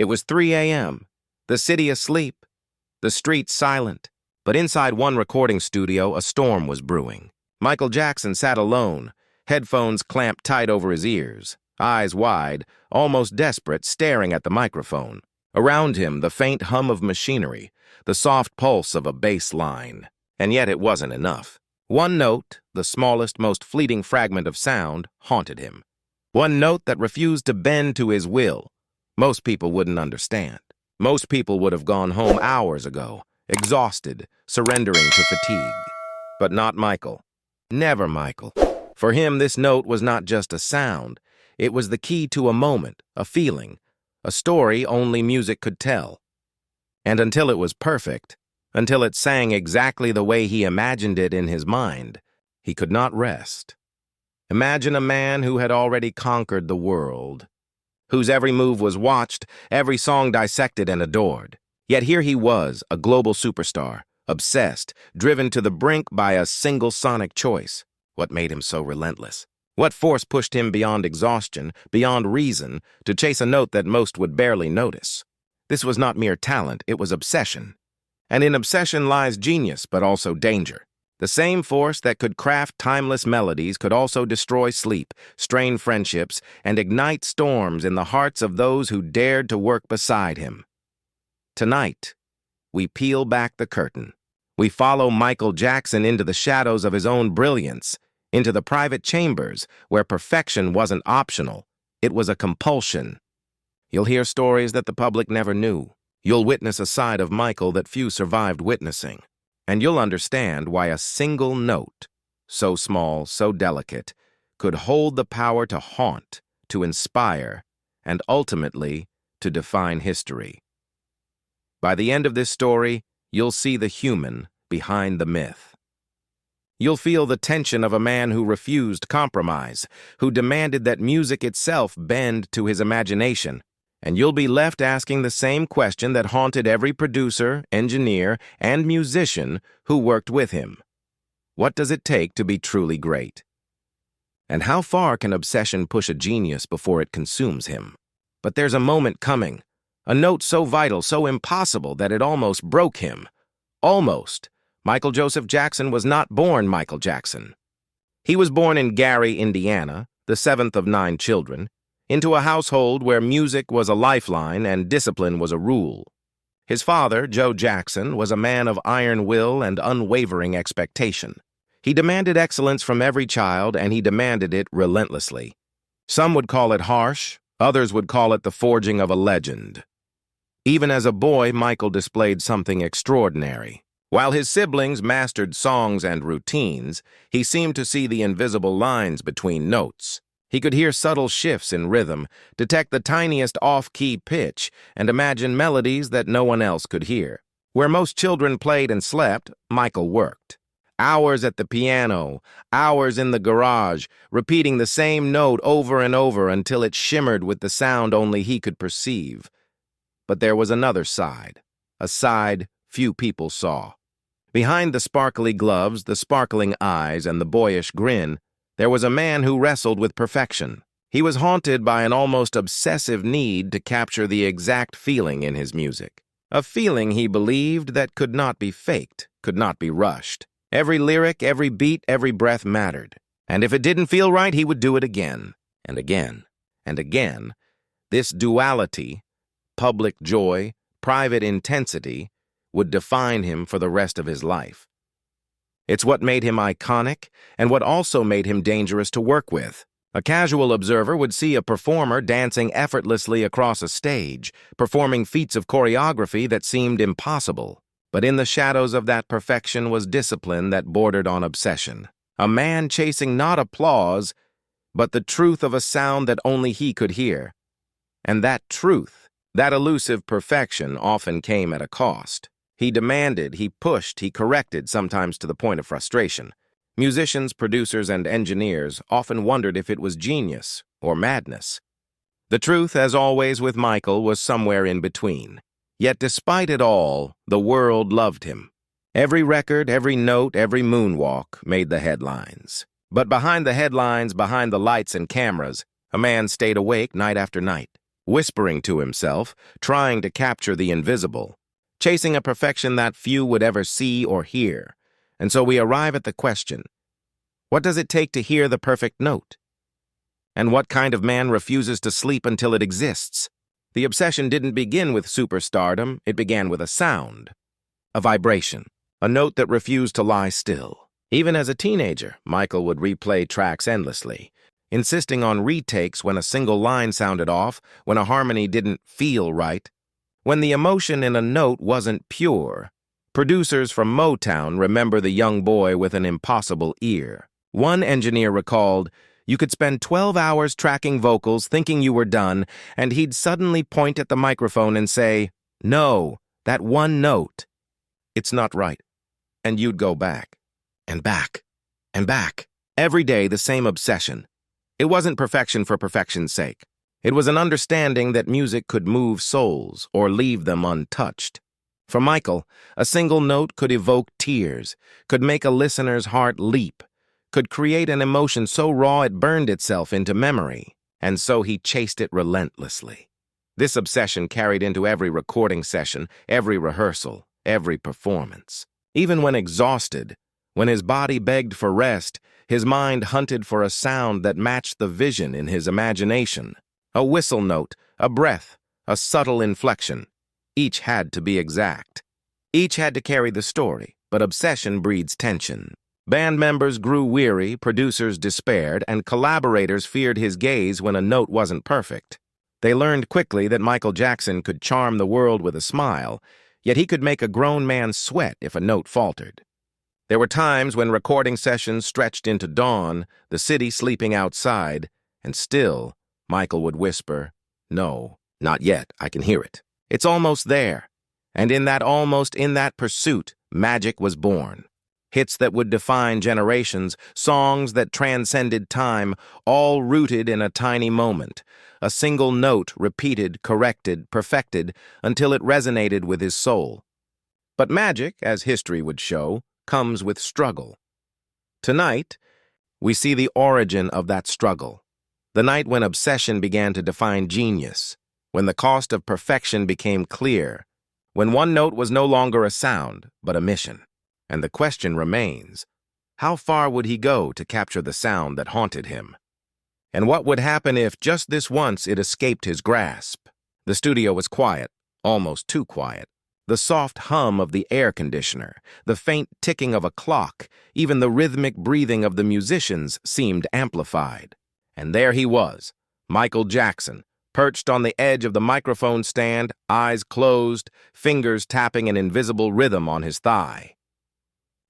It was 3 a.m., the city asleep, the streets silent. But inside one recording studio, a storm was brewing. Michael Jackson sat alone, headphones clamped tight over his ears, eyes wide, almost desperate, staring at the microphone. Around him, the faint hum of machinery, the soft pulse of a bass line. And yet it wasn't enough. One note, the smallest, most fleeting fragment of sound, haunted him. One note that refused to bend to his will. Most people wouldn't understand. Most people would have gone home hours ago, exhausted, surrendering to fatigue. But not Michael. Never Michael. For him, this note was not just a sound. It was the key to a moment, a feeling, a story only music could tell. And until it was perfect, until it sang exactly the way he imagined it in his mind, he could not rest. Imagine a man who had already conquered the world, whose every move was watched, every song dissected and adored. Yet here he was, a global superstar, obsessed, driven to the brink by a single sonic choice. What made him so relentless? What force pushed him beyond exhaustion, beyond reason, to chase a note that most would barely notice? This was not mere talent, it was obsession. And in obsession lies genius, but also danger. The same force that could craft timeless melodies could also destroy sleep, strain friendships, and ignite storms in the hearts of those who dared to work beside him. Tonight, we peel back the curtain. We follow Michael Jackson into the shadows of his own brilliance, into the private chambers where perfection wasn't optional, it was a compulsion. You'll hear stories that the public never knew. You'll witness a side of Michael that few survived witnessing. And you'll understand why a single note, so small, so delicate, could hold the power to haunt, to inspire, and ultimately to define history. By the end of this story, you'll see the human behind the myth. You'll feel the tension of a man who refused compromise, who demanded that music itself bend to his imagination. And you'll be left asking the same question that haunted every producer, engineer, and musician who worked with him. What does it take to be truly great? And how far can obsession push a genius before it consumes him? But there's a moment coming, a note so vital, so impossible that it almost broke him. Almost. Michael Joseph Jackson was not born Michael Jackson. He was born in Gary, Indiana, the seventh of 9 children, into a household where music was a lifeline and discipline was a rule. His father, Joe Jackson, was a man of iron will and unwavering expectation. He demanded excellence from every child, and he demanded it relentlessly. Some would call it harsh, others would call it the forging of a legend. Even as a boy, Michael displayed something extraordinary. While his siblings mastered songs and routines, he seemed to see the invisible lines between notes. He could hear subtle shifts in rhythm, detect the tiniest off-key pitch, and imagine melodies that no one else could hear. Where most children played and slept, Michael worked. Hours at the piano, hours in the garage, repeating the same note over and over until it shimmered with the sound only he could perceive. But there was another side, a side few people saw. Behind the sparkly gloves, the sparkling eyes, and the boyish grin, there was a man who wrestled with perfection. He was haunted by an almost obsessive need to capture the exact feeling in his music. A feeling, he believed, that could not be faked, could not be rushed. Every lyric, every beat, every breath mattered. And if it didn't feel right, he would do it again, and again, and again. This duality, public joy, private intensity, would define him for the rest of his life. It's what made him iconic, and what also made him dangerous to work with. A casual observer would see a performer dancing effortlessly across a stage, performing feats of choreography that seemed impossible. But in the shadows of that perfection was discipline that bordered on obsession. A man chasing not applause, but the truth of a sound that only he could hear. And that truth, that elusive perfection, often came at a cost. He demanded, he pushed, he corrected, sometimes to the point of frustration. Musicians, producers, and engineers often wondered if it was genius or madness. The truth, as always with Michael, was somewhere in between. Yet despite it all, the world loved him. Every record, every note, every moonwalk made the headlines. But behind the headlines, behind the lights and cameras, a man stayed awake night after night. whispering to himself, trying to capture the invisible, chasing a perfection that few would ever see or hear. And so we arrive at the question, what does it take to hear the perfect note? And what kind of man refuses to sleep until it exists? The obsession didn't begin with superstardom, it began with a sound, a vibration, a note that refused to lie still. Even as a teenager, Michael would replay tracks endlessly, insisting on retakes when a single line sounded off, when a harmony didn't feel right, when the emotion in a note wasn't pure. Producers from Motown remember the young boy with an impossible ear. One engineer recalled, "You could spend 12 hours tracking vocals thinking you were done, and he'd suddenly point at the microphone and say, 'No, that one note. It's not right.' And you'd go back, and back, and back. Every day the same obsession. It wasn't perfection for perfection's sake. It was an understanding that music could move souls or leave them untouched. For Michael, a single note could evoke tears, could make a listener's heart leap, could create an emotion so raw it burned itself into memory, and so he chased it relentlessly. This obsession carried into every recording session, every rehearsal, every performance. Even when exhausted, when his body begged for rest, his mind hunted for a sound that matched the vision in his imagination. A whistle note, a breath, a subtle inflection. Each had to be exact. Each had to carry the story, but obsession breeds tension. Band members grew weary, producers despaired, and collaborators feared his gaze when a note wasn't perfect. They learned quickly that Michael Jackson could charm the world with a smile, yet he could make a grown man sweat if a note faltered. There were times when recording sessions stretched into dawn, the city sleeping outside, and still, Michael would whisper, "No, not yet, I can hear it. It's almost there." And in that pursuit, magic was born. Hits that would define generations, songs that transcended time, all rooted in a tiny moment. A single note repeated, corrected, perfected, until it resonated with his soul. But magic, as history would show, comes with struggle. Tonight, we see the origin of that struggle. The night when obsession began to define genius, when the cost of perfection became clear, when one note was no longer a sound, but a mission. And the question remains, how far would he go to capture the sound that haunted him? And what would happen if, just this once, it escaped his grasp? The studio was quiet, almost too quiet. The soft hum of the air conditioner, the faint ticking of a clock, even the rhythmic breathing of the musicians seemed amplified. And there he was, Michael Jackson, perched on the edge of the microphone stand, eyes closed, fingers tapping an invisible rhythm on his thigh.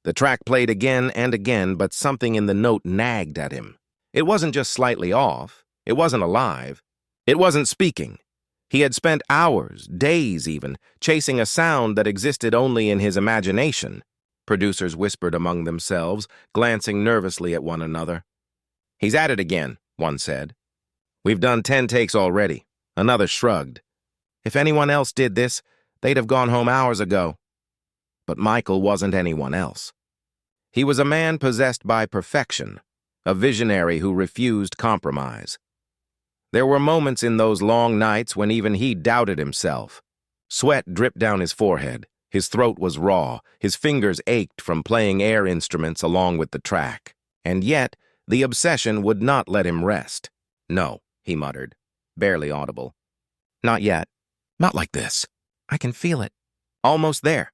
The track played again and again, but something in the note nagged at him. It wasn't just slightly off. It wasn't alive. It wasn't speaking. He had spent hours, days even, chasing a sound that existed only in his imagination. Producers whispered among themselves, glancing nervously at one another. "He's at it again," one said. "We've done 10 takes already." Another shrugged. "If anyone else did this, they'd have gone home hours ago." But Michael wasn't anyone else. He was a man possessed by perfection, a visionary who refused compromise. There were moments in those long nights when even he doubted himself. Sweat dripped down his forehead, his throat was raw, his fingers ached from playing air instruments along with the track. And yet, the obsession would not let him rest. "No," he muttered, barely audible. "Not yet. Not like this. I can feel it. Almost there."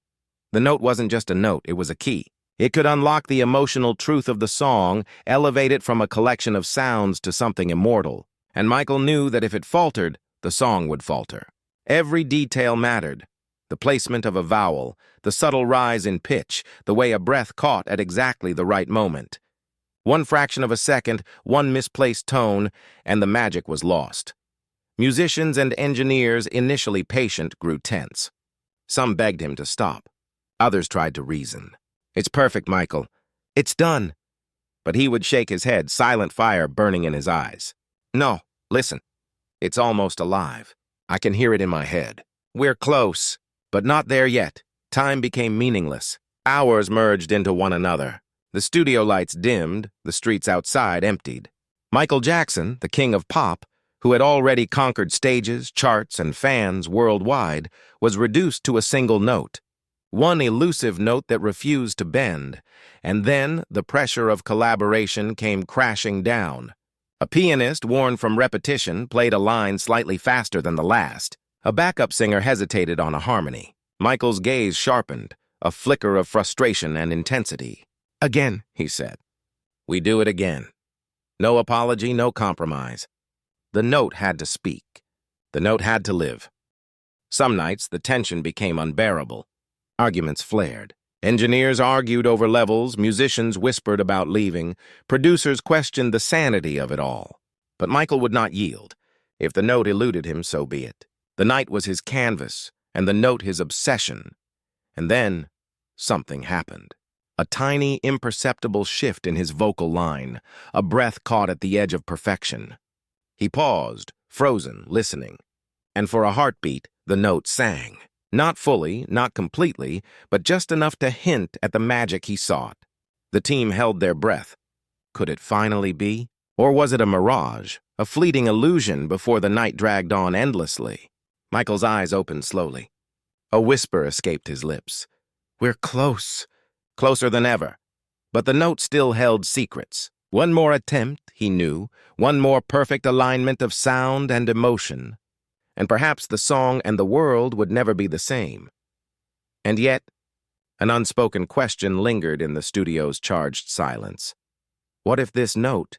The note wasn't just a note, it was a key. It could unlock the emotional truth of the song, elevate it from a collection of sounds to something immortal. And Michael knew that if it faltered, the song would falter. Every detail mattered. The placement of a vowel, the subtle rise in pitch, the way a breath caught at exactly the right moment. One fraction of a second, one misplaced tone, and the magic was lost. Musicians and engineers, initially patient, grew tense. Some begged him to stop. Others tried to reason. "It's perfect, Michael. It's done." But he would shake his head, silent fire burning in his eyes. "No, listen. It's almost alive. I can hear it in my head. We're close, but not there yet." Time became meaningless. Hours merged into one another. The studio lights dimmed, the streets outside emptied. Michael Jackson, the king of pop, who had already conquered stages, charts, and fans worldwide, was reduced to a single note. One elusive note that refused to bend, and then the pressure of collaboration came crashing down. A pianist, worn from repetition, played a line slightly faster than the last. A backup singer hesitated on a harmony. Michael's gaze sharpened, a flicker of frustration and intensity. "Again," he said. "We do it again. No apology, no compromise." The note had to speak. The note had to live. Some nights, the tension became unbearable. Arguments flared. Engineers argued over levels, musicians whispered about leaving, producers questioned the sanity of it all. But Michael would not yield. If the note eluded him, so be it. The night was his canvas, and the note his obsession. And then, something happened. A tiny, imperceptible shift in his vocal line, a breath caught at the edge of perfection. He paused, frozen, listening. And for a heartbeat, the note sang. Not fully, not completely, but just enough to hint at the magic he sought. The team held their breath. Could it finally be? Or was it a mirage, a fleeting illusion before the night dragged on endlessly? Michael's eyes opened slowly. A whisper escaped his lips. "We're close." Closer than ever. But the note still held secrets. One more attempt, he knew, one more perfect alignment of sound and emotion, and perhaps the song and the world would never be the same. And yet, an unspoken question lingered in the studio's charged silence. What if this note,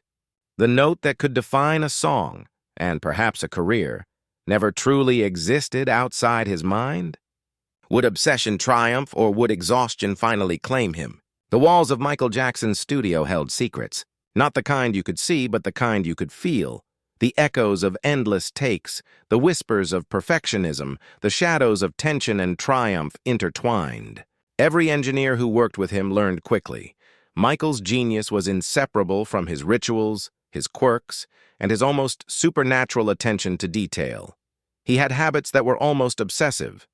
the note that could define a song, and perhaps a career, never truly existed outside his mind? Would obsession triumph, or would exhaustion finally claim him? The walls of Michael Jackson's studio held secrets, not the kind you could see, but the kind you could feel. The echoes of endless takes, the whispers of perfectionism, the shadows of tension and triumph intertwined. Every engineer who worked with him learned quickly. Michael's genius was inseparable from his rituals, his quirks, and his almost supernatural attention to detail. He had habits that were almost obsessive.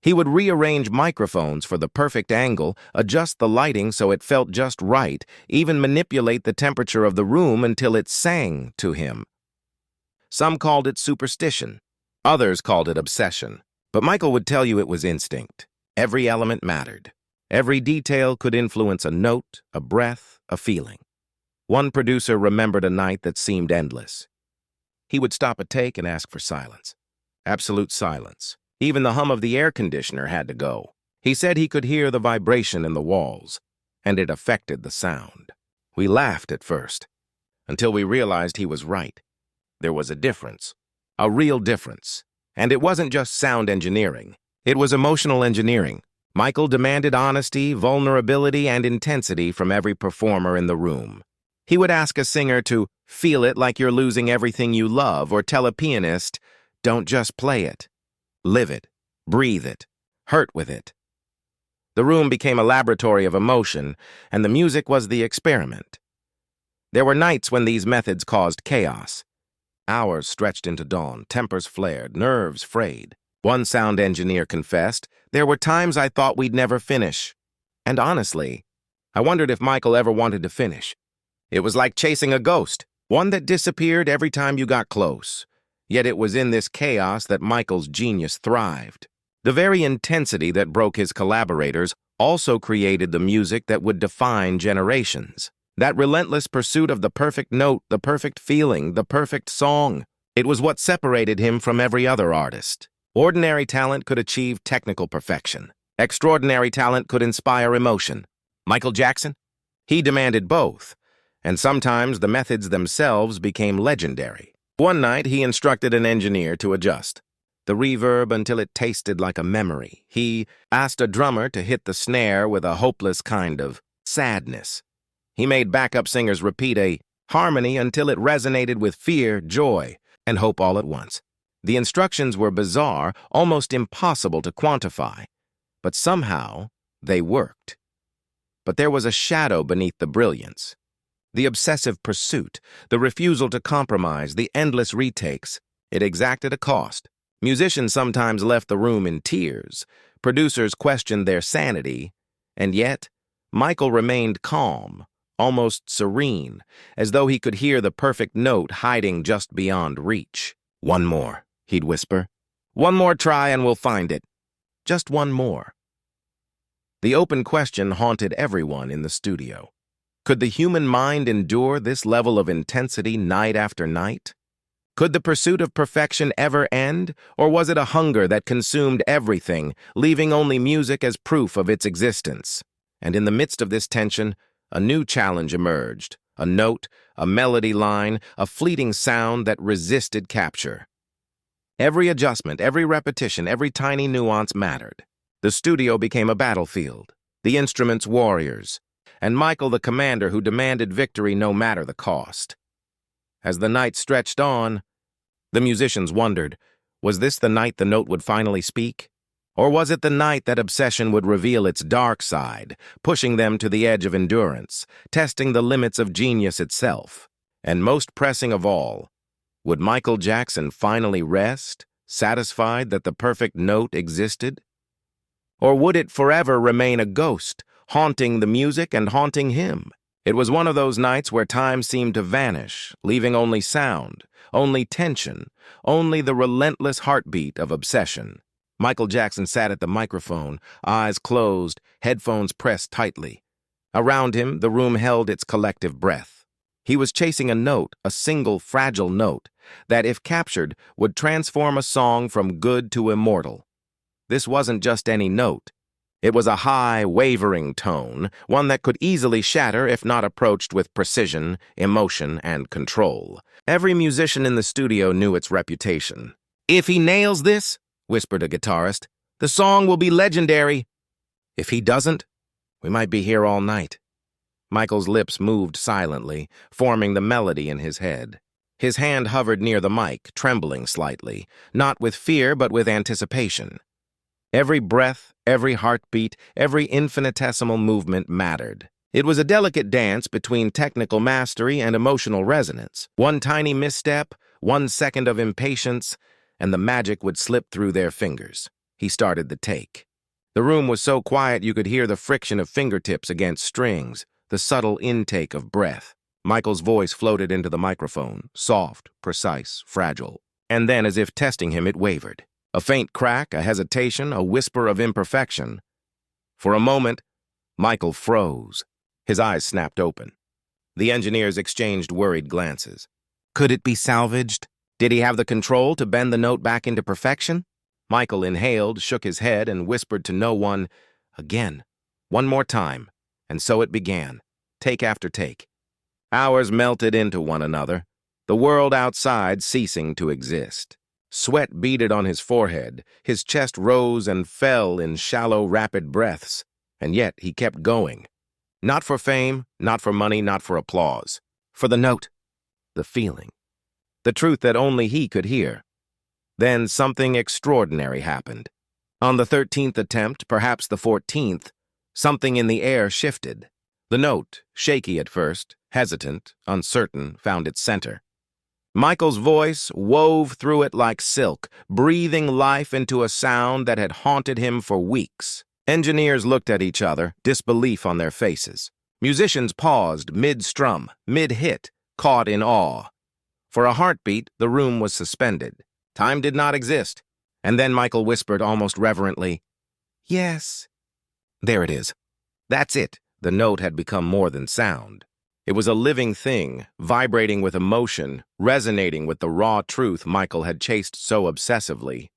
He would rearrange microphones for the perfect angle, adjust the lighting so it felt just right, even manipulate the temperature of the room until it sang to him. Some called it superstition. Others called it obsession. But Michael would tell you it was instinct. Every element mattered. Every detail could influence a note, a breath, a feeling. One producer remembered a night that seemed endless. He would stop a take and ask for silence. Absolute silence. Even the hum of the air conditioner had to go. He said he could hear the vibration in the walls, and it affected the sound. We laughed at first, until we realized he was right. There was a difference, a real difference. And it wasn't just sound engineering. It was emotional engineering. Michael demanded honesty, vulnerability, and intensity from every performer in the room. He would ask a singer to feel it like you're losing everything you love, or tell a pianist, don't just play it. Live it, breathe it, hurt with it. The room became a laboratory of emotion, and the music was the experiment. There were nights when these methods caused chaos. Hours stretched into dawn, tempers flared, nerves frayed. One sound engineer confessed, "There were times I thought we'd never finish." And honestly, I wondered if Michael ever wanted to finish. It was like chasing a ghost, one that disappeared every time you got close. Yet it was in this chaos that Michael's genius thrived. The very intensity that broke his collaborators also created the music that would define generations. That relentless pursuit of the perfect note, the perfect feeling, the perfect song. It was what separated him from every other artist. Ordinary talent could achieve technical perfection. Extraordinary talent could inspire emotion. Michael Jackson? He demanded both, and sometimes the methods themselves became legendary. One night, he instructed an engineer to adjust the reverb until it tasted like a memory. He asked a drummer to hit the snare with a hopeless kind of sadness. He made backup singers repeat a harmony until it resonated with fear, joy, and hope all at once. The instructions were bizarre, almost impossible to quantify, but somehow they worked. But there was a shadow beneath the brilliance. The obsessive pursuit, the refusal to compromise, the endless retakes. It exacted a cost. Musicians sometimes left the room in tears. Producers questioned their sanity. And yet, Michael remained calm, almost serene, as though he could hear the perfect note hiding just beyond reach. "One more," he'd whisper. "One more try and we'll find it. Just one more." The open question haunted everyone in the studio. Could the human mind endure this level of intensity night after night? Could the pursuit of perfection ever end, or was it a hunger that consumed everything, leaving only music as proof of its existence? And in the midst of this tension, a new challenge emerged, a note, a melody line, a fleeting sound that resisted capture. Every adjustment, every repetition, every tiny nuance mattered. The studio became a battlefield, the instruments warriors, and Michael the commander who demanded victory no matter the cost. As the night stretched on, the musicians wondered, was this the night the note would finally speak? Or was it the night that obsession would reveal its dark side, pushing them to the edge of endurance, testing the limits of genius itself? And most pressing of all, would Michael Jackson finally rest, satisfied that the perfect note existed? Or would it forever remain a ghost, haunting the music and haunting him? It was one of those nights where time seemed to vanish, leaving only sound, only tension, only the relentless heartbeat of obsession. Michael Jackson sat at the microphone, eyes closed, headphones pressed tightly. Around him, the room held its collective breath. He was chasing a note, a single fragile note, that, if captured, would transform a song from good to immortal. This wasn't just any note. It was a high, wavering tone, one that could easily shatter if not approached with precision, emotion, and control. Every musician in the studio knew its reputation. "If he nails this," whispered a guitarist, "the song will be legendary. If he doesn't, we might be here all night." Michael's lips moved silently, forming the melody in his head. His hand hovered near the mic, trembling slightly, not with fear but with anticipation. Every breath, every heartbeat, every infinitesimal movement mattered. It was a delicate dance between technical mastery and emotional resonance. One tiny misstep, 1 second of impatience, and the magic would slip through their fingers. He started the take. The room was so quiet you could hear the friction of fingertips against strings, the subtle intake of breath. Michael's voice floated into the microphone, soft, precise, fragile. And then, as if testing him, it wavered. A faint crack, a hesitation, a whisper of imperfection. For a moment, Michael froze. His eyes snapped open. The engineers exchanged worried glances. Could it be salvaged? Did he have the control to bend the note back into perfection? Michael inhaled, shook his head, and whispered to no one, "Again, one more time." And so it began, take after take. Hours melted into one another, the world outside ceasing to exist. Sweat beaded on his forehead, his chest rose and fell in shallow, rapid breaths, and yet he kept going. Not for fame, not for money, not for applause. For the note, the feeling, the truth that only he could hear. Then something extraordinary happened. On the 13th attempt, perhaps the 14th, something in the air shifted. The note, shaky at first, hesitant, uncertain, found its center. Michael's voice wove through it like silk, breathing life into a sound that had haunted him for weeks. Engineers looked at each other, disbelief on their faces. Musicians paused, mid-strum, mid-hit, caught in awe. For a heartbeat, the room was suspended. Time did not exist. And then Michael whispered almost reverently, "Yes." There it is. That's it. The note had become more than sound. It was a living thing, vibrating with emotion, resonating with the raw truth Michael had chased so obsessively.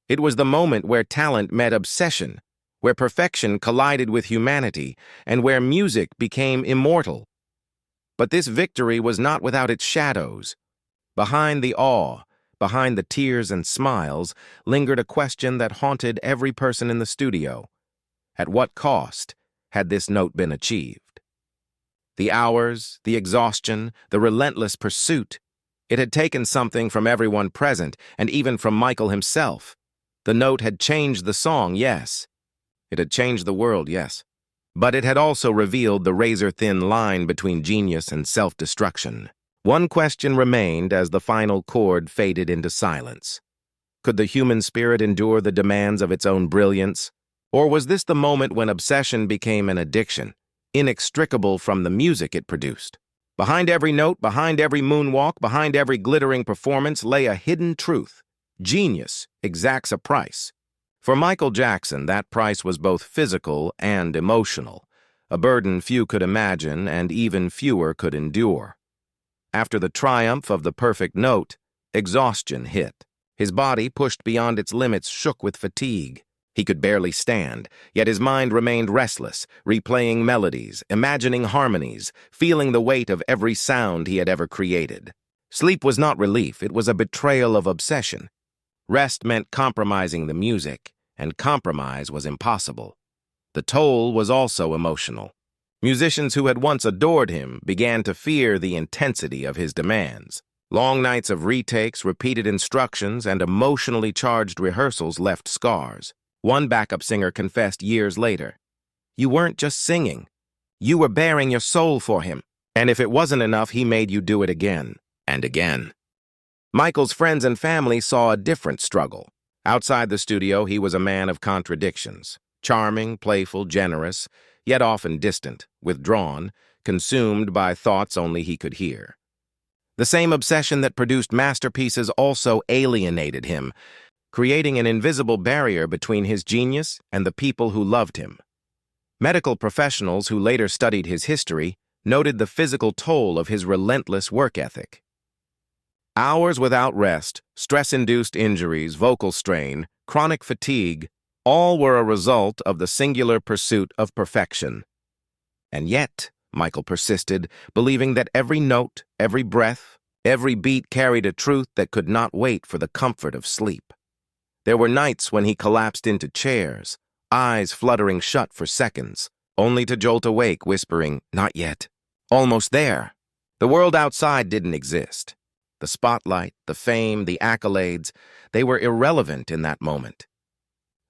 It was the moment where talent met obsession, where perfection collided with humanity, and where music became immortal. But this victory was not without its shadows. Behind the awe, behind the tears and smiles, lingered a question that haunted every person in the studio. At what cost had this note been achieved? The hours, the exhaustion, the relentless pursuit. It had taken something from everyone present, and even from Michael himself. The note had changed the song, yes. It had changed the world, yes. But it had also revealed the razor-thin line between genius and self-destruction. One question remained as the final chord faded into silence. Could the human spirit endure the demands of its own brilliance? Or was this the moment when obsession became an addiction? inextricable from the music it produced. Behind every note, behind every moonwalk, behind every glittering performance lay a hidden truth. Genius exacts a price. For Michael Jackson, that price was both physical and emotional, a burden few could imagine and even fewer could endure. After the triumph of the perfect note, exhaustion hit. His body, pushed beyond its limits, shook with fatigue. He could barely stand, yet his mind remained restless, replaying melodies, imagining harmonies, feeling the weight of every sound he had ever created. Sleep was not relief, it was a betrayal of obsession. Rest meant compromising the music, and compromise was impossible. The toll was also emotional. Musicians who had once adored him began to fear the intensity of his demands. Long nights of retakes, repeated instructions, and emotionally charged rehearsals left scars. One backup singer confessed years later, "You weren't just singing. You were bearing your soul for him. And if it wasn't enough, he made you do it again and again." Michael's friends and family saw a different struggle. Outside the studio, he was a man of contradictions. Charming, playful, generous, yet often distant, withdrawn, consumed by thoughts only he could hear. The same obsession that produced masterpieces also alienated him, creating an invisible barrier between his genius and the people who loved him. Medical professionals who later studied his history noted the physical toll of his relentless work ethic. Hours without rest, stress-induced injuries, vocal strain, chronic fatigue, all were a result of the singular pursuit of perfection. And yet, Michael persisted, believing that every note, every breath, every beat carried a truth that could not wait for the comfort of sleep. There were nights when he collapsed into chairs, eyes fluttering shut for seconds, only to jolt awake whispering, "Not yet. Almost there." The world outside didn't exist. The spotlight, the fame, the accolades, they were irrelevant in that moment.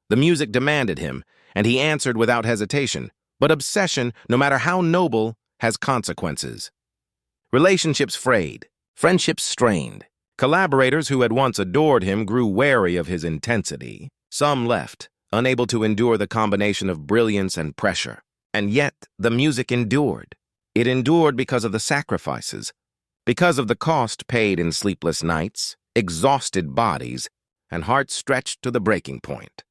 The music demanded him, and he answered without hesitation. But obsession, no matter how noble, has consequences. Relationships frayed, friendships strained. Collaborators who had once adored him grew wary of his intensity. Some left, unable to endure the combination of brilliance and pressure. And yet, the music endured. It endured because of the sacrifices, because of the cost paid in sleepless nights, exhausted bodies, and hearts stretched to the breaking point.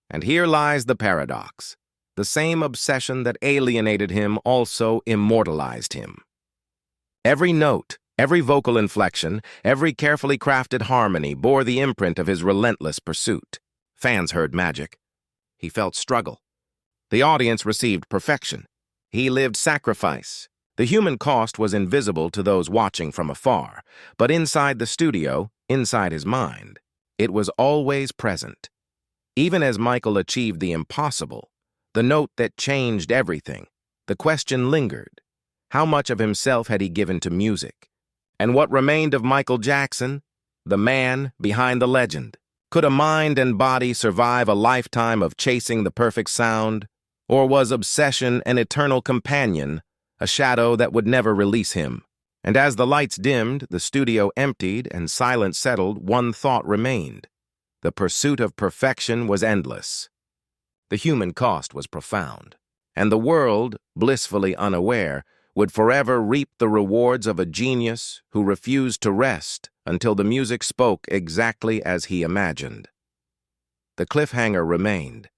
And here lies the paradox. The same obsession that alienated him also immortalized him. Every note, every vocal inflection, every carefully crafted harmony bore the imprint of his relentless pursuit. Fans heard magic. He felt struggle. The audience received perfection. He lived sacrifice. The human cost was invisible to those watching from afar, but inside the studio, inside his mind, it was always present. Even as Michael achieved the impossible, the note that changed everything, the question lingered. How much of himself had he given to music? And what remained of Michael Jackson, the man behind the legend? Could a mind and body survive a lifetime of chasing the perfect sound? Or was obsession an eternal companion, a shadow that would never release him? And as the lights dimmed, the studio emptied, and silence settled, one thought remained. The pursuit of perfection was endless. The human cost was profound. And the world, blissfully unaware, would forever reap the rewards of a genius who refused to rest until the music spoke exactly as he imagined. The cliffhanger remained.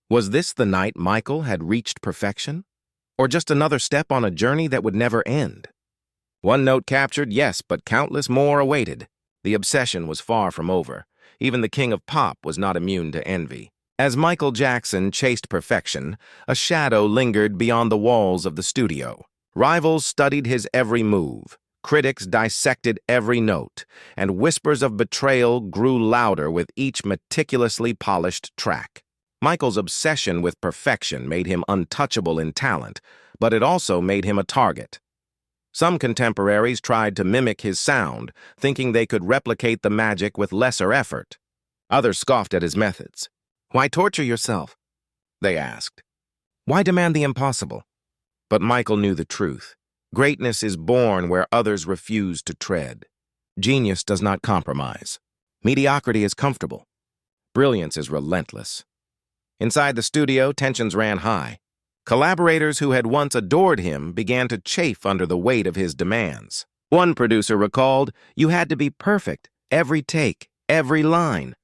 Was this the night Michael had reached perfection? Or just another step on a journey that would never end? One note captured, yes, but countless more awaited. The obsession was far from over. Even the king of pop was not immune to envy. As Michael Jackson chased perfection, a shadow lingered beyond the walls of the studio. Rivals studied his every move. Critics dissected every note, and whispers of betrayal grew louder with each meticulously polished track. Michael's obsession with perfection made him untouchable in talent, but it also made him a target. Some contemporaries tried to mimic his sound, thinking they could replicate the magic with lesser effort. Others scoffed at his methods. "Why torture yourself?" they asked. "Why demand the impossible?" But Michael knew the truth. Greatness is born where others refuse to tread. Genius does not compromise. Mediocrity is comfortable. Brilliance is relentless. Inside the studio, tensions ran high. Collaborators who had once adored him began to chafe under the weight of his demands. One producer recalled, "You had to be perfect, every take, every line.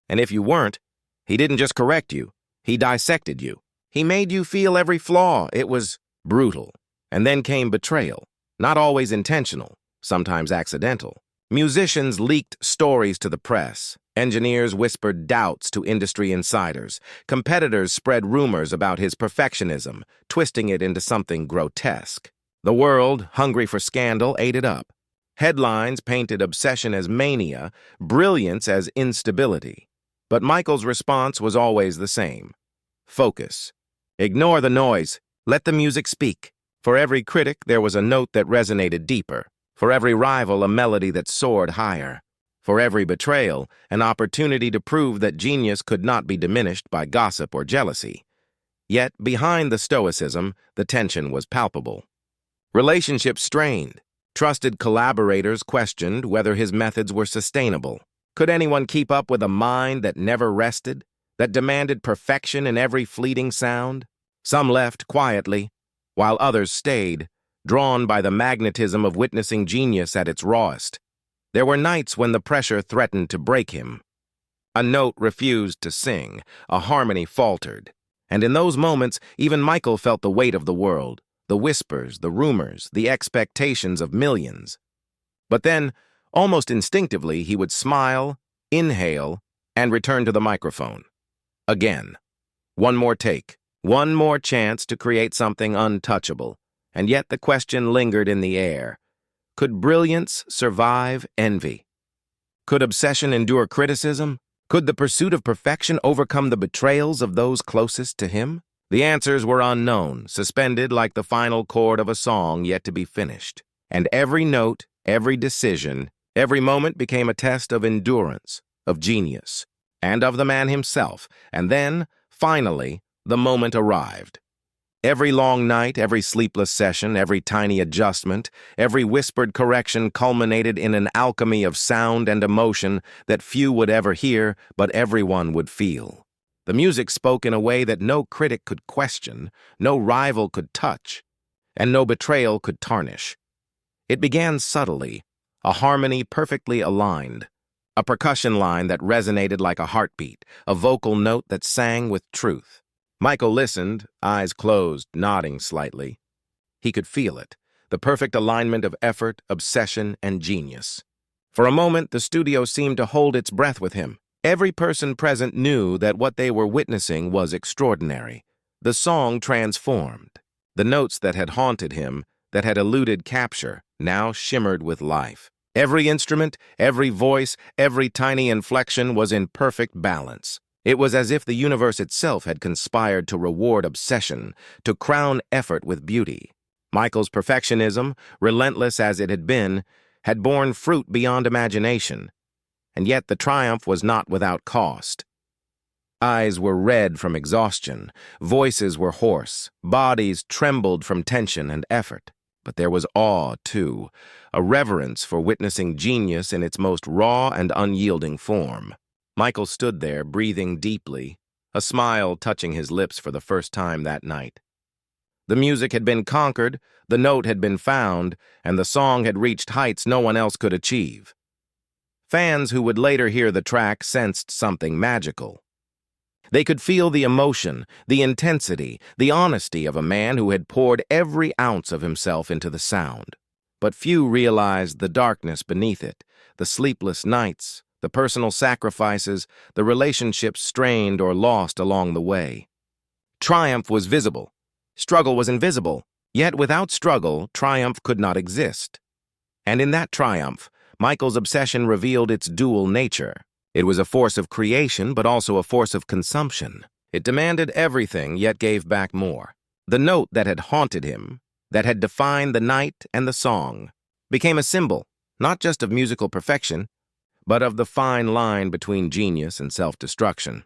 And if you weren't, he didn't just correct you, he dissected you. He made you feel every flaw." It was brutal. And then came betrayal, not always intentional, sometimes accidental. Musicians leaked stories to the press. Engineers whispered doubts to industry insiders. Competitors spread rumors about his perfectionism, twisting it into something grotesque. The world, hungry for scandal, ate it up. Headlines painted obsession as mania, brilliance as instability. But Michael's response was always the same. Focus. Ignore the noise. Let the music speak. For every critic, there was a note that resonated deeper. For every rival, a melody that soared higher. For every betrayal, an opportunity to prove that genius could not be diminished by gossip or jealousy. Yet, behind the stoicism, the tension was palpable. Relationships strained. Trusted collaborators questioned whether his methods were sustainable. Could anyone keep up with a mind that never rested, that demanded perfection in every fleeting sound? Some left quietly, while others stayed, drawn by the magnetism of witnessing genius at its rawest. There were nights when the pressure threatened to break him. A note refused to sing, a harmony faltered. And in those moments, even Michael felt the weight of the world, the whispers, the rumors, the expectations of millions. But then, almost instinctively, he would smile, inhale, and return to the microphone. Again. One more take, one more chance to create something untouchable. And yet the question lingered in the air. Could brilliance survive envy? Could obsession endure criticism? Could the pursuit of perfection overcome the betrayals of those closest to him? The answers were unknown, suspended like the final chord of a song yet to be finished. And every note, every decision, every moment became a test of endurance, of genius, and of the man himself. And then, finally, the moment arrived. Every long night, every sleepless session, every tiny adjustment, every whispered correction culminated in an alchemy of sound and emotion that few would ever hear, but everyone would feel. The music spoke in a way that no critic could question, no rival could touch, and no betrayal could tarnish. It began subtly, a harmony perfectly aligned, a percussion line that resonated like a heartbeat, a vocal note that sang with truth. Michael listened, eyes closed, nodding slightly. He could feel it, the perfect alignment of effort, obsession, and genius. For a moment, the studio seemed to hold its breath with him. Every person present knew that what they were witnessing was extraordinary. The song transformed. The notes that had haunted him, that had eluded capture, now shimmered with life. Every instrument, every voice, every tiny inflection was in perfect balance. It was as if the universe itself had conspired to reward obsession, to crown effort with beauty. Michael's perfectionism, relentless as it had borne fruit beyond imagination. And yet the triumph was not without cost. Eyes were red from exhaustion, voices were hoarse, bodies trembled from tension and effort. But there was awe, too, a reverence for witnessing genius in its most raw and unyielding form. Michael stood there, breathing deeply, a smile touching his lips for the first time that night. The music had been conquered, the note had been found, and the song had reached heights no one else could achieve. Fans who would later hear the track sensed something magical. They could feel the emotion, the intensity, the honesty of a man who had poured every ounce of himself into the sound. But few realized the darkness beneath it, the sleepless nights, the personal sacrifices, the relationships strained or lost along the way. Triumph was visible. Struggle was invisible. Yet without struggle, triumph could not exist. And in that triumph, Michael's obsession revealed its dual nature. It was a force of creation, but also a force of consumption. It demanded everything, yet gave back more. The note that had haunted him, that had defined the night and the song, became a symbol, not just of musical perfection, but of the fine line between genius and self-destruction.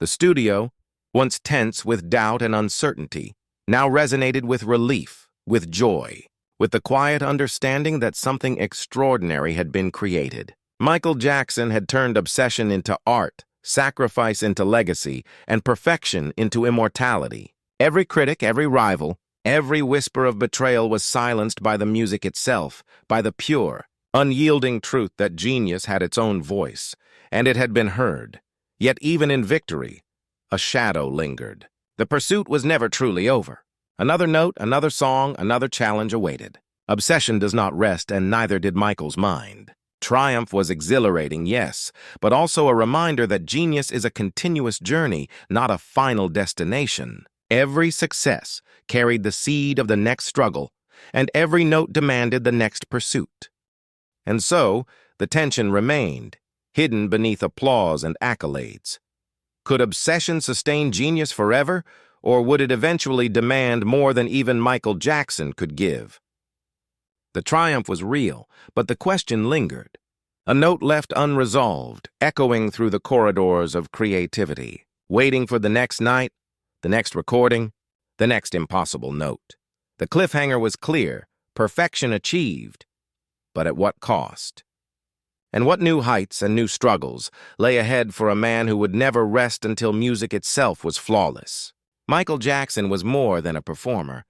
The studio, once tense with doubt and uncertainty, now resonated with relief, with joy, with the quiet understanding that something extraordinary had been created. Michael Jackson had turned obsession into art, sacrifice into legacy, and perfection into immortality. Every critic, every rival, every whisper of betrayal was silenced by the music itself, by the pure, unyielding truth that genius had its own voice, and it had been heard. Yet even in victory, a shadow lingered. The pursuit was never truly over. Another note, another song, another challenge awaited. Obsession does not rest, and neither did Michael's mind. Triumph was exhilarating, yes, but also a reminder that genius is a continuous journey, not a final destination. Every success carried the seed of the next struggle, and every note demanded the next pursuit. And so, the tension remained, hidden beneath applause and accolades. Could obsession sustain genius forever, or would it eventually demand more than even Michael Jackson could give? The triumph was real, but the question lingered. A note left unresolved, echoing through the corridors of creativity, waiting for the next night, the next recording, the next impossible note. The cliffhanger was clear, perfection achieved, but at what cost? And what new heights and new struggles lay ahead for a man who would never rest until music itself was flawless? Michael Jackson was more than a performer.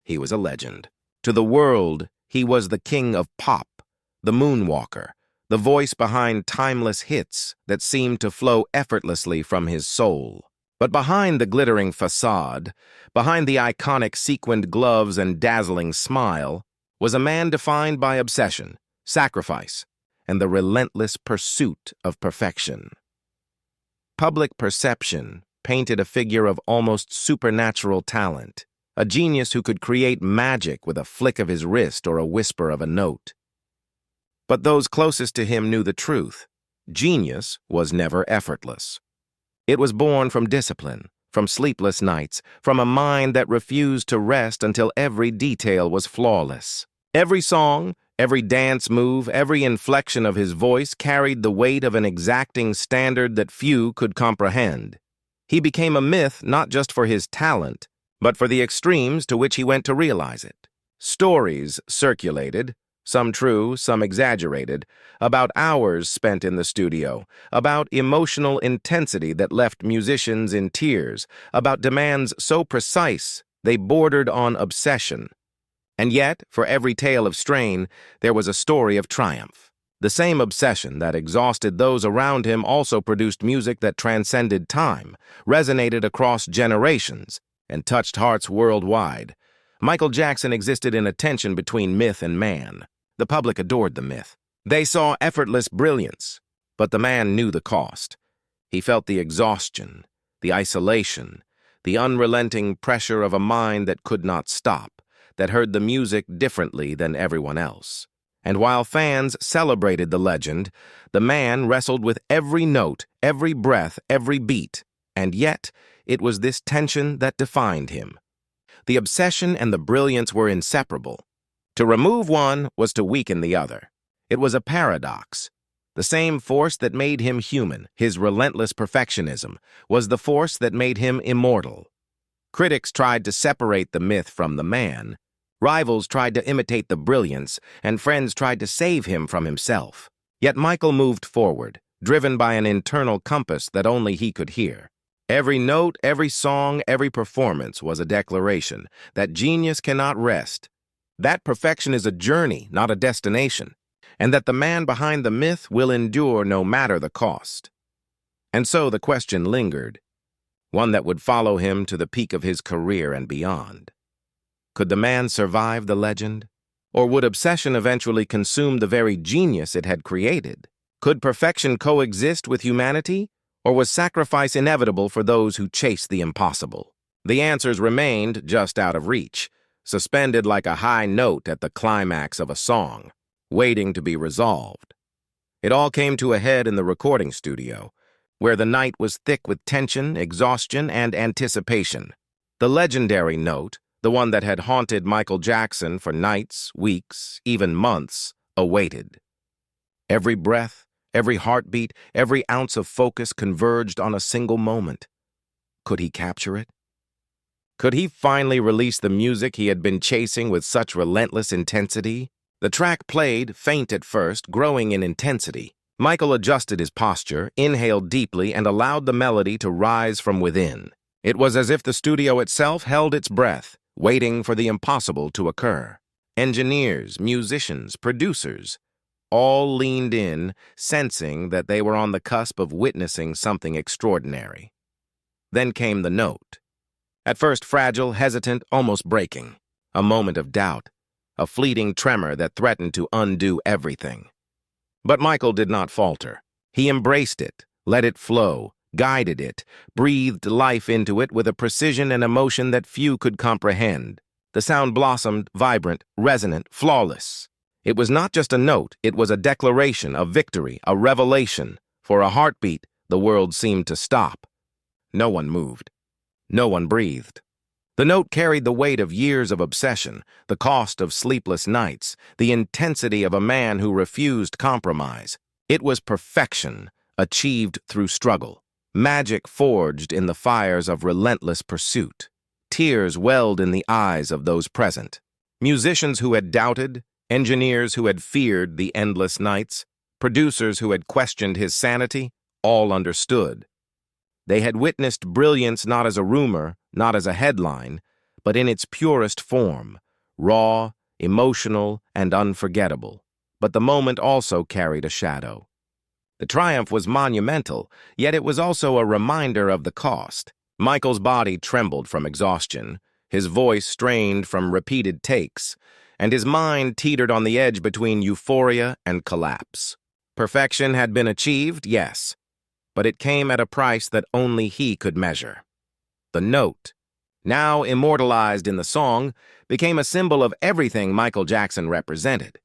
He was a legend. To the world, he was the king of pop, the moonwalker, the voice behind timeless hits that seemed to flow effortlessly from his soul. But behind the glittering facade, behind the iconic sequined gloves and dazzling smile, was a man defined by obsession, sacrifice, and the relentless pursuit of perfection. Public perception painted a figure of almost supernatural talent, a genius who could create magic with a flick of his wrist or a whisper of a note. But those closest to him knew the truth. Genius was never effortless. It was born from discipline, from sleepless nights, from a mind that refused to rest until every detail was flawless. Every song, every dance move, every inflection of his voice carried the weight of an exacting standard that few could comprehend. He became a myth not just for his talent, but for the extremes to which he went to realize it. Stories circulated, some true, some exaggerated, about hours spent in the studio, about emotional intensity that left musicians in tears, about demands so precise they bordered on obsession. And yet, for every tale of strain, there was a story of triumph. The same obsession that exhausted those around him also produced music that transcended time, resonated across generations, and touched hearts worldwide. Michael Jackson existed in a tension between myth and man. The public adored the myth. They saw effortless brilliance, but the man knew the cost. He felt the exhaustion, the isolation, the unrelenting pressure of a mind that could not stop, that heard the music differently than everyone else. And while fans celebrated the legend, the man wrestled with every note, every breath, every beat, and yet it was this tension that defined him. The obsession and the brilliance were inseparable. To remove one was to weaken the other. It was a paradox. The same force that made him human, his relentless perfectionism, was the force that made him immortal. Critics tried to separate the myth from the man. Rivals tried to imitate the brilliance, and friends tried to save him from himself. Yet Michael moved forward, driven by an internal compass that only he could hear. Every note, every song, every performance was a declaration that genius cannot rest, that perfection is a journey, not a destination, and that the man behind the myth will endure no matter the cost. And so the question lingered, one that would follow him to the peak of his career and beyond. Could the man survive the legend? Or would obsession eventually consume the very genius it had created? Could perfection coexist with humanity? Or was sacrifice inevitable for those who chased the impossible? The answers remained just out of reach, suspended like a high note at the climax of a song, waiting to be resolved. It all came to a head in the recording studio, where the night was thick with tension, exhaustion, and anticipation. The legendary note, the one that had haunted Michael Jackson for nights, weeks, even months, awaited. Every breath, every heartbeat, every ounce of focus converged on a single moment. Could he capture it? Could he finally release the music he had been chasing with such relentless intensity? The track played, faint at first, growing in intensity. Michael adjusted his posture, inhaled deeply, and allowed the melody to rise from within. It was as if the studio itself held its breath, waiting for the impossible to occur. Engineers, musicians, producers, all leaned in, sensing that they were on the cusp of witnessing something extraordinary. Then came the note. At first fragile, hesitant, almost breaking. A moment of doubt, a fleeting tremor that threatened to undo everything. But Michael did not falter. He embraced it, let it flow, guided it, breathed life into it with a precision and emotion that few could comprehend. The sound blossomed, vibrant, resonant, flawless. It was not just a note, it was a declaration, a victory, a revelation. For a heartbeat, the world seemed to stop. No one moved. No one breathed. The note carried the weight of years of obsession, the cost of sleepless nights, the intensity of a man who refused compromise. It was perfection, achieved through struggle, magic forged in the fires of relentless pursuit. Tears welled in the eyes of those present. Musicians who had doubted, engineers who had feared the endless nights, producers who had questioned his sanity, all understood. They had witnessed brilliance not as a rumor, not as a headline, but in its purest form, raw, emotional, and unforgettable. But the moment also carried a shadow. The triumph was monumental, yet it was also a reminder of the cost. Michael's body trembled from exhaustion, his voice strained from repeated takes, and his mind teetered on the edge between euphoria and collapse. Perfection had been achieved, yes, but it came at a price that only he could measure. The note, now immortalized in the song, became a symbol of everything Michael Jackson represented.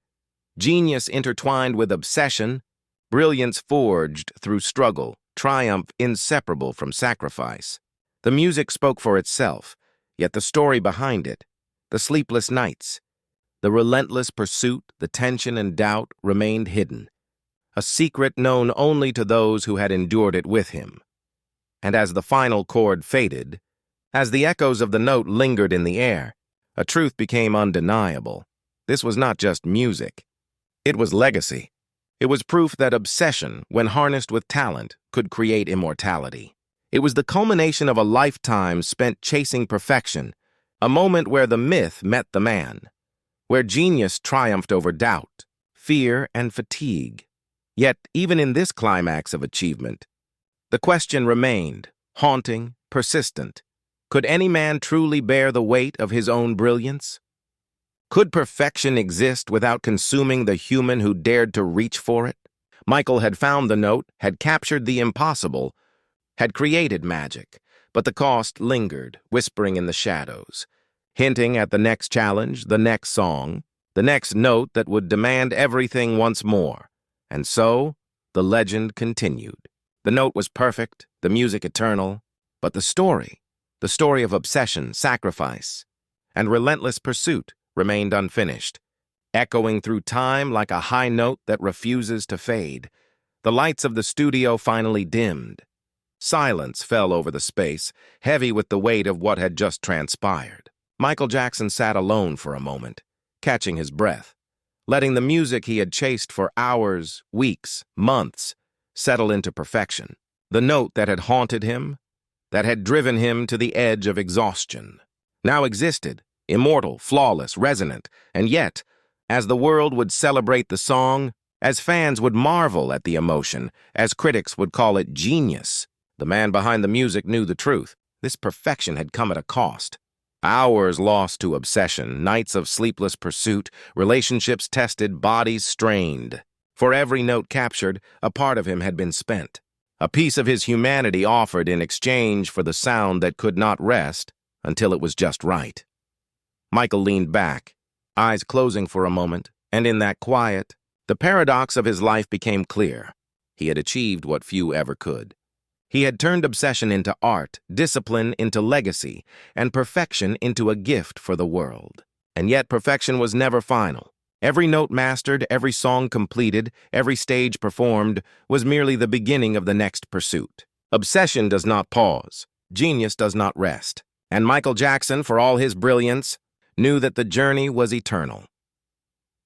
Genius intertwined with obsession, brilliance forged through struggle, triumph inseparable from sacrifice. The music spoke for itself, yet the story behind it, the sleepless nights, the relentless pursuit, the tension and doubt remained hidden, a secret known only to those who had endured it with him. And as the final chord faded, as the echoes of the note lingered in the air, a truth became undeniable. This was not just music. It was legacy. It was proof that obsession, when harnessed with talent, could create immortality. It was the culmination of a lifetime spent chasing perfection, a moment where the myth met the man, where genius triumphed over doubt, fear, and fatigue. Yet, even in this climax of achievement, the question remained, haunting, persistent. Could any man truly bear the weight of his own brilliance? Could perfection exist without consuming the human who dared to reach for it? Michael had found the note, had captured the impossible, had created magic, but the cost lingered, whispering in the shadows, hinting at the next challenge, the next song, the next note that would demand everything once more. And so, the legend continued. The note was perfect, the music eternal, but the story of obsession, sacrifice, and relentless pursuit remained unfinished, echoing through time like a high note that refuses to fade. The lights of the studio finally dimmed. Silence fell over the space, heavy with the weight of what had just transpired. Michael Jackson sat alone for a moment, catching his breath, letting the music he had chased for hours, weeks, months, settle into perfection. The note that had haunted him, that had driven him to the edge of exhaustion, now existed, immortal, flawless, resonant, and yet, as the world would celebrate the song, as fans would marvel at the emotion, as critics would call it genius, the man behind the music knew the truth. This perfection had come at a cost. Hours lost to obsession, nights of sleepless pursuit, relationships tested, bodies strained. For every note captured, a part of him had been spent. A piece of his humanity offered in exchange for the sound that could not rest until it was just right. Michael leaned back, eyes closing for a moment, and in that quiet, the paradox of his life became clear. He had achieved what few ever could. He had turned obsession into art, discipline into legacy, and perfection into a gift for the world. And yet perfection was never final. Every note mastered, every song completed, every stage performed was merely the beginning of the next pursuit. Obsession does not pause. Genius does not rest. And Michael Jackson, for all his brilliance, knew that the journey was eternal.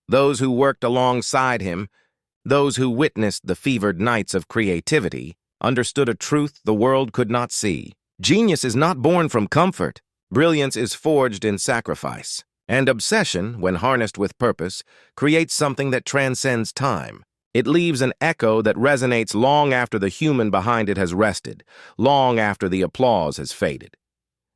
Those who worked alongside him, those who witnessed the fevered nights of creativity, understood a truth the world could not see. Genius is not born from comfort. Brilliance is forged in sacrifice. And obsession, when harnessed with purpose, creates something that transcends time. It leaves an echo that resonates long after the human behind it has rested, long after the applause has faded.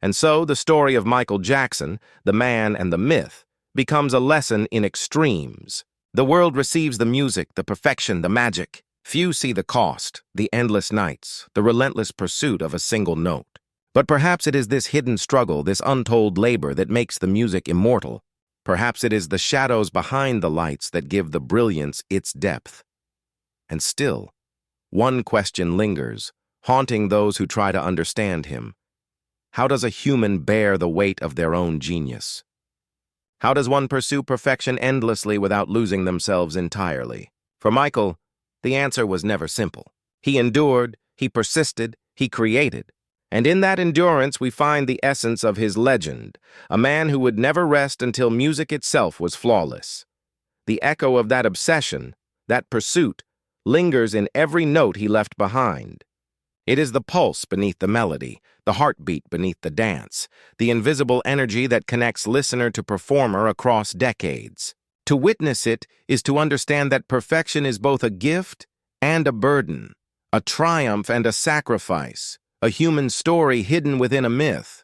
And so the story of Michael Jackson, the man and the myth, becomes a lesson in extremes. The world receives the music, the perfection, the magic. Few see the cost, the endless nights, the relentless pursuit of a single note. But perhaps it is this hidden struggle, this untold labor that makes the music immortal. Perhaps it is the shadows behind the lights that give the brilliance its depth. And still, one question lingers, haunting those who try to understand him. How does a human bear the weight of their own genius? How does one pursue perfection endlessly without losing themselves entirely? For Michael, the answer was never simple. He endured, he persisted, he created. And in that endurance we find the essence of his legend, a man who would never rest until music itself was flawless. The echo of that obsession, that pursuit, lingers in every note he left behind. It is the pulse beneath the melody, the heartbeat beneath the dance, the invisible energy that connects listener to performer across decades. To witness it is to understand that perfection is both a gift and a burden, a triumph and a sacrifice, a human story hidden within a myth.